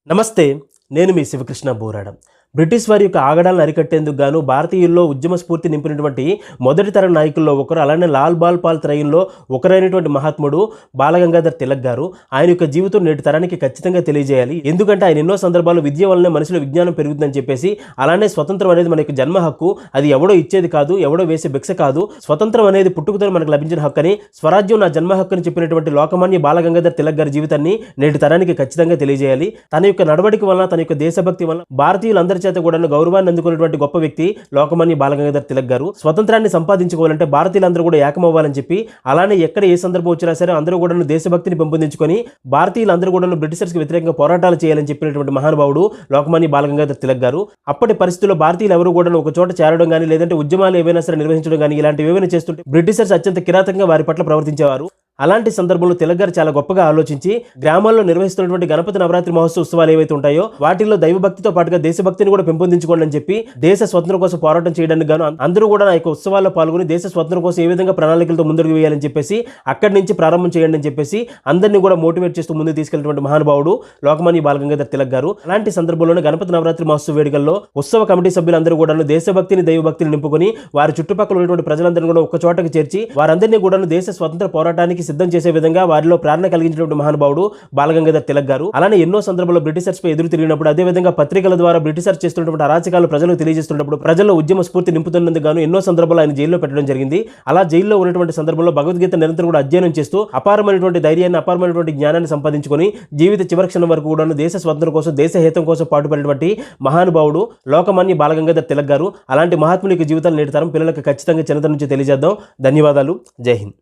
నమస్తే, నేను మీ శివకృష్ణ బోరాడ. బ్రిటిష్ వారి యొక్క ఆగడాలను అరికట్టేందుకు గాను భారతీయుల్లో ఉద్యమ స్ఫూర్తి నింపినటువంటి మొదటి తరం నాయకుల్లో ఒకరు, అలానే లాల్ బాల్ పాల్ త్రయంలో ఒకరైనటువంటి మహాత్ముడు బాలగంగాధర్ తిలక్ గారు. ఆయన యొక్క జీవితం నేటి తరానికి ఖచ్చితంగా తెలియజేయాలి. ఎందుకంటే ఆయన ఎన్నో సందర్భాల్లో విద్య వల్లనే మనిషిలో విజ్ఞానం పెరుగుతుందని చెప్పేసి, అలానే స్వతంత్రం అనేది మనకి జన్మ హక్కు, అది ఎవడో ఇచ్చేది కాదు, ఎవడో వేసే భిక్ష కాదు, స్వతంత్రం అనేది పుట్టుకతో మనకు లభించిన హక్కు అని, స్వరాజ్యం నా జన్మ హక్కు అని చెప్పినటువంటి లోకమాన్య బాలగంగాధర్ తిలక్ గారి జీవితాన్ని నేటి తరానికి ఖచ్చితంగా తెలియజేయాలి. తన యొక్క నడవడిక వల్ల, తన యొక్క దేశభక్తి వల్ల భారతీయులందరి చేత కూడా గౌరవాన్ని అందుకున్నటువంటి గొప్ప వ్యక్తి లోకమాన్య బాలగంగాధర్ తిలక్ గారు. స్వతంత్రాన్ని సంపాదించుకోవాలంటే భారతీయులందరూ కూడా ఏకమవ్వాలని చెప్పి, అలానే ఎక్కడ ఏ సందర్భం వచ్చినా సరే అందరూ కూడా దేశభక్తిని పెంపొందించుకొని బ్రిటిషర్స్ బ్రిటిషర్స్కి వ్యతిరేకంగా పోరాటాలు చేయాలని చెప్పినటువంటి మహానుభావుడు లోకమాన్య బాలగంగాధర్ తిలక్ గారు. అప్పటి పరిస్థితుల్లో భారతీయులు ఎవరు కూడా ఒక చోట చేరడం కానీ, లేదంటే ఉద్యమాలు ఏవైనా సరే నిర్వహించడం కానీ, ఇలాంటివి ఏమైనా చేస్తుంటే బ్రిటిషర్స్ అత్యంత కిరాతకంగా వారి పట్ల ప్రవర్తించేవారు. అలాంటి సందర్భంలో తిలక్ గారు చాలా గొప్పగా ఆలోచించి గ్రామాల్లో నిర్వహిస్తున్నటువంటి గణపతి నవరాత్రి మహోత్సవ ఉత్సవాలు ఏవైతే ఉంటాయో వాటిల్లో దైవభక్తితో పాటుగా దేశభక్తిని కూడా పెంపొందించుకోండి అని చెప్పి, దేశ స్వతంత్రం కోసం పోరాటం చేయడానికి గాను అందరూ కూడా ఆ యొక్క ఉత్సవాల్లో పాల్గొని దేశ స్వతంత్రం కోసం ఏ విధంగా ప్రణాళికలతో ముందుకు వేయాలని చెప్పేసి, అక్కడి నుంచి ప్రారంభం చేయండి అని చెప్పేసి అందరినీ కూడా మోటివేట్ చేస్తూ ముందుకు తీసుకెళ్లినటువంటి మహానుభావుడు లోకమాన్య బాలగంగాధర్ తిలక్ గారు. అలాంటి సందర్భంలోనే గణపతి నవరాత్రి మహోత్సవ వేడుకల్లో ఉత్సవ కమిటీ సభ్యులందరూ కూడా దేశభక్తిని, దైవభక్తిని నింపుకొని వారి చుట్టుపక్కల ఉన్నటువంటి ప్రజలందరినీ కూడా ఒక చోటకు చేర్చి వారందరినీ కూడా దేశ స్వతంత్ర పోరాటానికి సిద్ధం చేసే విధంగా వారిలో ప్రేరణ కలిగించినటువంటి మహానుభావుడు బాలగంగాధర్ తిలక్ గారు. అలానే ఎన్నో సందర్భాల్లో బ్రిటిషర్స్ పై ఎదురు తిరిగినప్పుడు, అదే విధంగా పత్రికల ద్వారా బ్రిటిషర్స్ చేస్తున్నటువంటి అరాచకాలు ప్రజలకు తెలియజేస్తున్నప్పుడు, ప్రజల్లో ఉద్యమ స్ఫూర్తి నింపుతున్నందుకు గాను ఎన్నో సందర్భాల్లో ఆయన జైల్లో పెట్టడం జరిగింది. అలా జైల్లో ఉన్నటువంటి సందర్భంలో భగవద్గీత నిరంతరం కూడా అధ్యయనం చేస్తూ అపారమైనటువంటి ధైర్యాన్ని, అపారమైనటువంటి జ్ఞానాన్ని సంపాదించుకొని జీవిత చివరి క్షణం వరకు కూడా దేశ స్వతంత్రం కోసం, దేశ హితం కోసం పాటుపడినటువంటి మహానుభావుడు లోకమాన్య బాలగంగాధర్ తిలక్ గారు. అలాంటి మహాత్ముని యొక్క జీవితాలు నేటి తరం పిల్లలకు ఖచ్చితంగా చిన్నతనం నుంచి తెలియజేద్దాం. ధన్యవాదాలు. జై హింద్.